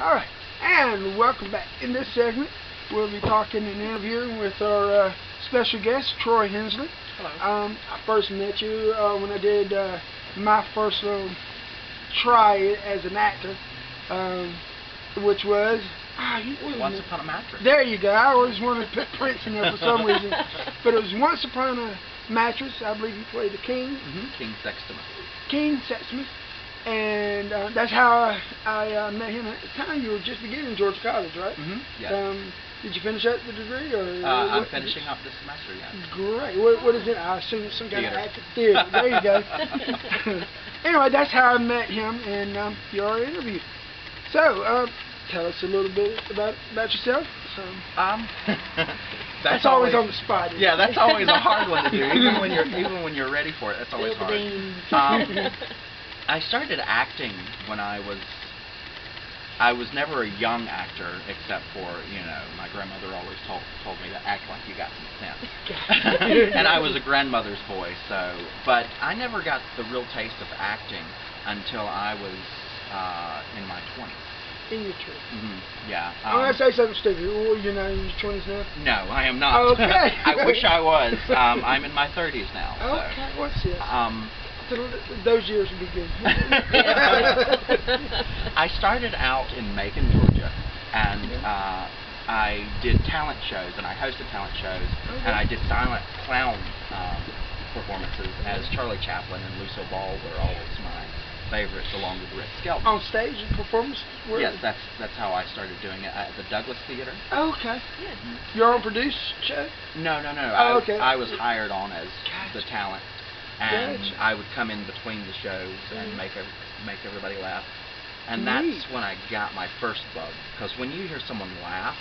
Alright, and welcome back. In this segment, we'll be talking and interviewing with our special guest, Troy Hensley. Hello. I first met you when I did my first little try as an actor, which was... Once Upon a Mattress. There you go. I always wanted to put Prince in there for some reason. But it was Once Upon a Mattress. I believe you played the king. King Sextimus. King Sextimus. And that's how I met him. At the time, you were just beginning Georgia College, right? Yes. Did you finish up the degree? Or I'm finishing up this semester, yes. Great. What is it? I assume it's some kind of acting theater. There you go. Anyway, that's how I met him in your interview. So, tell us a little bit about yourself. That's always on the spot. Yeah, that's always a hard one to do. Even when you're ready for it, that's always hard. I started acting when I was never a young actor, except for, my grandmother always told me to act like you got some sense. And I was a grandmother's boy, but I never got the real taste of acting until I was in my 20s. In your 20s? Yeah. I'm going to say something stupid. Oh, you're not in your 20s now? No, I am not. Okay. I wish I was. I'm in my 30s now. Okay, what's this? Those years would be good. I started out in Macon, Georgia, and I did talent shows, and I hosted talent shows, and I did silent clown performances as Charlie Chaplin and Lucille Ball were always my favorites, along with Rick Skelton. On stage performance? Yes, that's how I started doing it at the Douglas Theater. Okay. Your own produced show? No. Oh, okay. I was hired on as the talent. And I would come in between the shows and make everybody laugh. And that's when I got my first bug. Because when you hear someone laugh,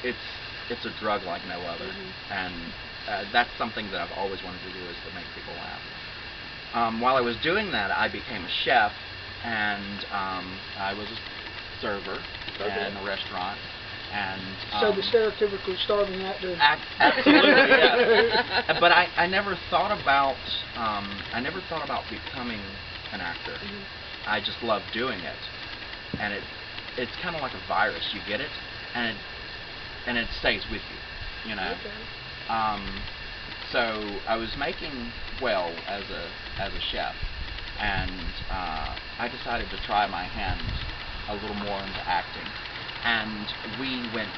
it's a drug like no other. And that's something that I've always wanted to do, is to make people laugh. While I was doing that, I became a chef, and I was a server in a restaurant. And so the stereotypical starving actor. Absolutely, yeah. But I never thought about becoming an actor. I just love doing it, and it's kind of like a virus. You get it, and it stays with you. So I was making well as a chef, and I decided to try my hand a little more into acting. And we went,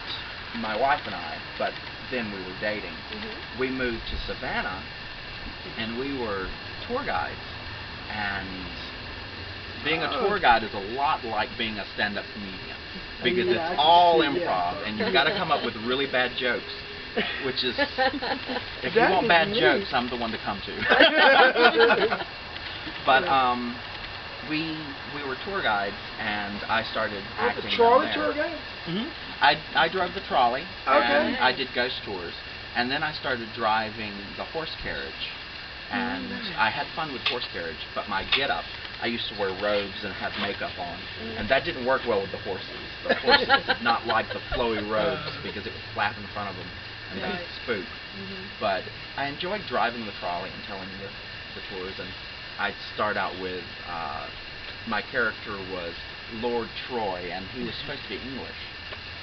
my wife and I, but then we were dating, we moved to Savannah, and we were tour guides. And being a tour guide is a lot like being a stand-up comedian, because it's all improv, and you've got to come up with really bad jokes, which is, if you want bad jokes, I'm the one to come to. But we were tour guides, and I started acting. The trolley tour guide? I drove the trolley, and I did ghost tours, and then I started driving the horse carriage, and I had fun with horse carriage, but my get-up, I used to wear robes and have makeup on, and that didn't work well with the horses. The horses did not like the flowy robes because it would flap in front of them, and they spook. But I enjoyed driving the trolley and telling the tours, and I'd start out with, my character was Lord Troy, and he was supposed to be English.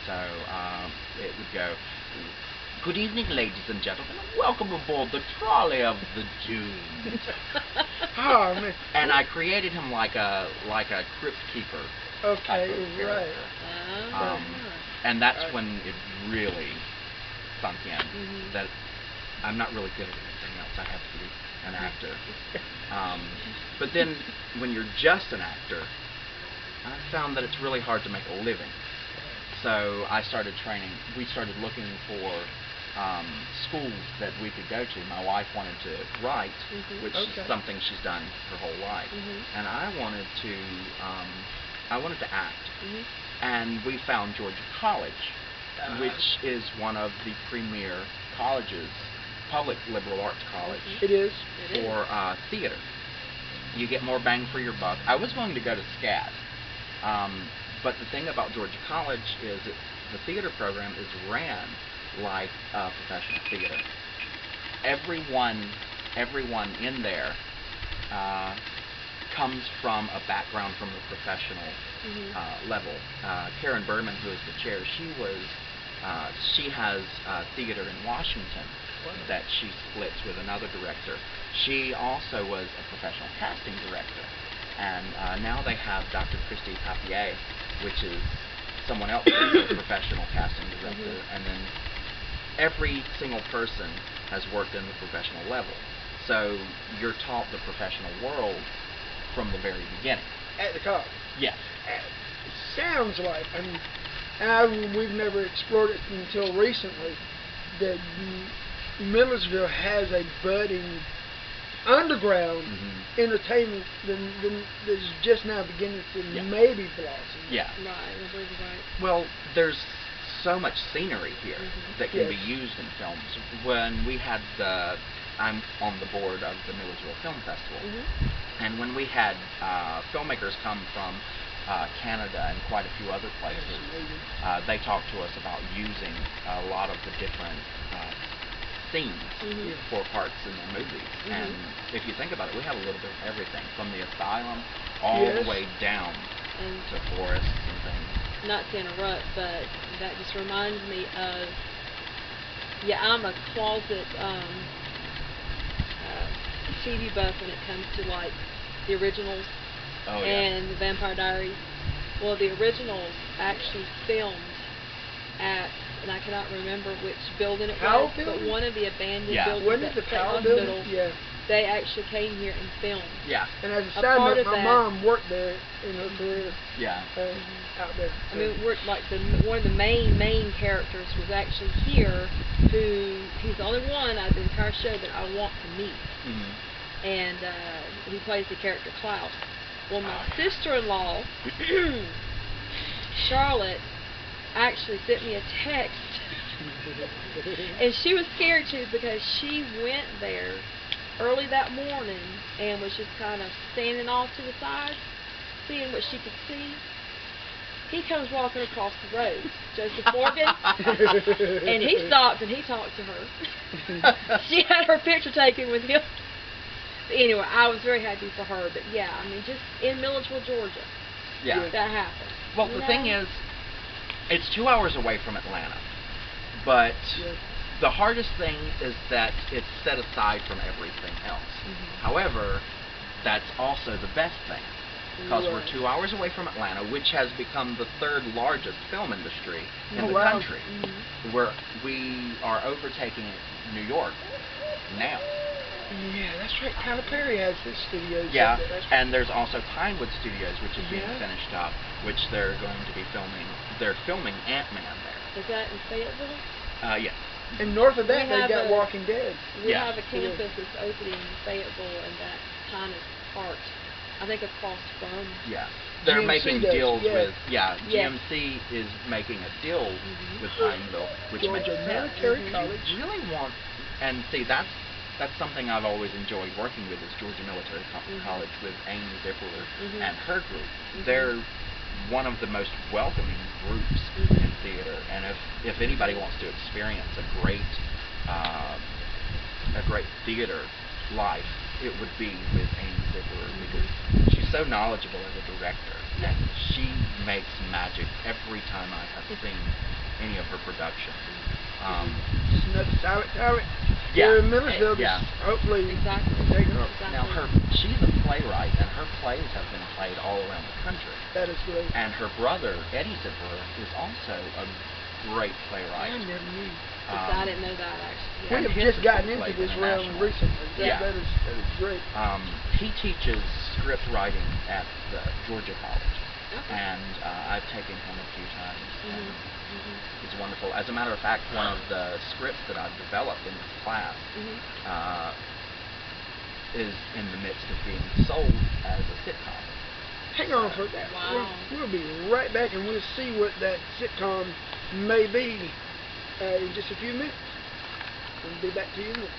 So it would go, "Good evening, ladies and gentlemen. Welcome aboard the trolley of the Dunes." Oh, man. And I created him like a crypt keeper. Okay, right. And that's when it really sunk in that I'm not really good at anything else. I have to be an actor. But then when you're just an actor, I found that it's really hard to make a living. So I started training. We started looking for schools that we could go to. My wife wanted to write, which is something she's done her whole life, and I wanted to act. And we found Georgia College, which is one of the premier colleges, public liberal arts college. It is. For theater. You get more bang for your buck. I was going to go to SCAD, but the thing about Georgia College is that the theater program is ran like professional theater. Everyone in there comes from a background from the professional level. Karen Berman, who is the chair, she has theater in Washington that she splits with another director. She also was a professional casting director, and now they have Dr. Christy Papier, which is someone else who's a professional casting director, and then every single person has worked in the professional level. So you're taught the professional world from the very beginning. At the college. Yes. It sounds like, I mean, we've never explored it until recently, that Millersville has a budding underground entertainment that's just now beginning to maybe blossom. Yeah. Right, I believe you're right. Well, there's so much scenery here that can be used in films. When we had I'm on the board of the Millersville Film Festival, and when we had filmmakers come from Canada and quite a few other places, they talked to us about using a lot of the different scenes for parts in their movies. And if you think about it, we have a little bit of everything, from the asylum all the way down to forests and things. Not to interrupt, but that just reminds me of, I'm a closet TV buff when it comes to like the originals and the Vampire Diaries. Well, the originals actually filmed at, and I cannot remember which building it was, but one of the abandoned buildings at the hospital. They actually came here and filmed. Yeah. And as a side note, my mom worked there in her career. Yeah. Out there. I mean, we're like one of the main characters was actually here. He's the only one out of the entire show that I want to meet. And he plays the character Klaus. Well, my sister-in-law, Charlotte, actually sent me a text, and she was scared too because she went there early that morning and was just kind of standing off to the side, seeing what she could see. He comes walking across the road, Joseph Morgan, and he stopped and he talked to her. She had her picture taken with him. Anyway, I was very happy for her, but I mean, just in Millersville, Georgia, that happened. Well, the thing is, it's 2 hours away from Atlanta, but the hardest thing is that it's set aside from everything else. However, that's also the best thing, because we're 2 hours away from Atlanta, which has become the third largest film industry in the country. We are overtaking New York now. Yeah, that's right. Tyler Perry has his studios. Yeah, and there's also Pinewood Studios, which is being finished up, which they're going to be filming. They're filming Ant-Man there. Is that in Fayetteville? Yes. And north of that, they've got Walking Dead. We have a campus that's opening in Fayetteville, and that kind of part, I think, across from. Yeah. They're GMC making deals with. Yes. GMC is making a deal with Pineville, which makes sense. Military College. Really want, and see, that's something I've always enjoyed working with, is Georgia Military College with Amy Dipler and her group. They're one of the most welcoming groups in theater, and if anybody wants to experience a great theater life, it would be with Amy Dipler, because she's so knowledgeable as a director, and she makes magic every time I have seen any of her productions. Just another silent talent. Yeah. In Millersville, hopefully taking off. Now she's a playwright, and her plays have been played all around the country. That is great. And her brother, Eddie Dipler, is also a great playwright. I never knew. I didn't know that, actually. We have just gotten into this realm recently. That is great. He teaches script writing at Georgia College. And I've taken him a few times. It's wonderful. As a matter of fact, one of the scripts that I've developed in this class is in the midst of being sold as a sitcom. Hang on for that. Wow. We'll be right back, and we'll see what that sitcom may be in just a few minutes. We'll be back to you in a minute.